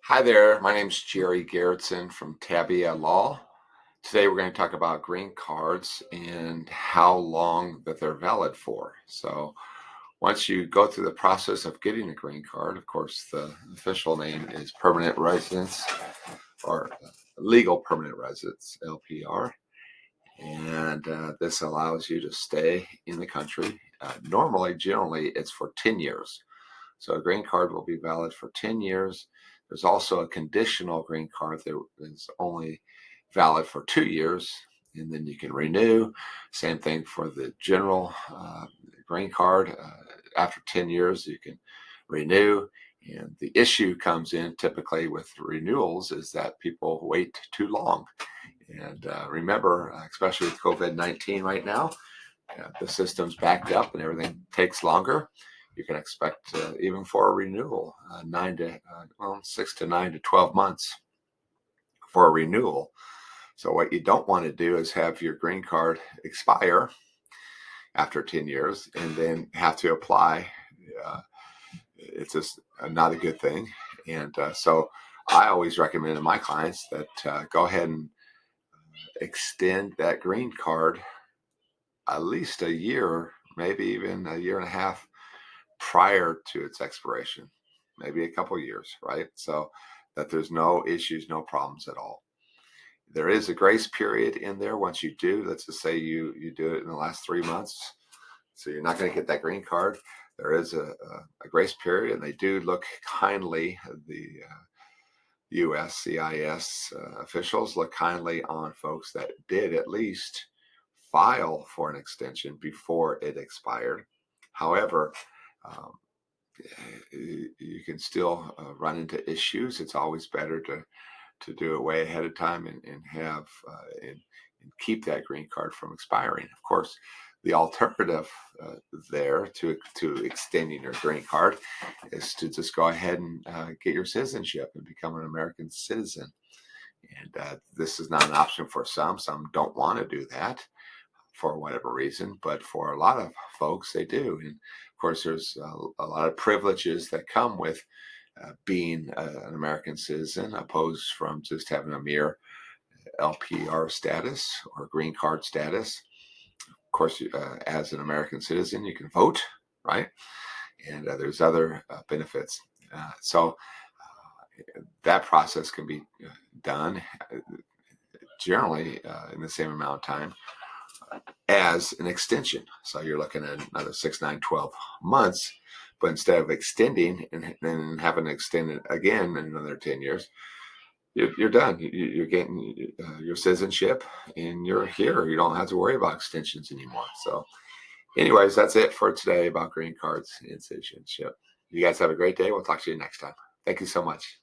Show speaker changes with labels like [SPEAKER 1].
[SPEAKER 1] Hi there, my name's Jerry Gerritsen from Tabea Law. Today we're going to talk about green cards and how long that they're valid for. So once you go through the process of getting a green card, of course, the official name is permanent residence or legal permanent residence, LPR. And this allows you to stay in the country. Generally, it's for 10 years. So a green card will be valid for 10 years. There's also a conditional green card that is only valid for 2 years, and then you can renew. Same thing for the general green card. After 10 years, you can renew. And the issue comes in typically with renewals is that people wait too long. And remember, especially with COVID-19 right now, the system's backed up and everything takes longer. You can expect even for a renewal, 6 to 9 to 12 months for a renewal. So what you don't want to do is have your green card expire after 10 years and then have to apply. It's just not a good thing. And so I always recommend to my clients that go ahead and extend that green card at least a year, maybe even a year and a half prior to its expiration, maybe a couple years, right? So that there's no issues, no problems at all. There is a grace period in there once you do. Let's just say you do it in the last 3 months, so you're not going to get that green card. There is a grace period, and they do look kindly. The USCIS officials look kindly on folks that did at least file for an extension before it expired. However, um, you can still run into issues. It's always better to do it way ahead of time and have and keep that green card from expiring. Of course, the alternative there to extending your green card is to just go ahead and get your citizenship and become an American citizen. And this is not an option for some. Some don't want to do that for whatever reason, but for a lot of folks, they do. And of course, there's a lot of privileges that come with being an American citizen, opposed from just having a mere LPR status or green card status. Of course, as an American citizen, you can vote, right? And there's other benefits. So that process can be done generally in the same amount of time as an extension. So you're looking at another 6, 9, 12 months, but instead of extending and then having to extend it again in another 10 years, you're done. You're getting your citizenship and you're here. You don't have to worry about extensions anymore. So anyways, that's it for today about green cards and citizenship. You guys have a great day. We'll talk to you next time. Thank you so much.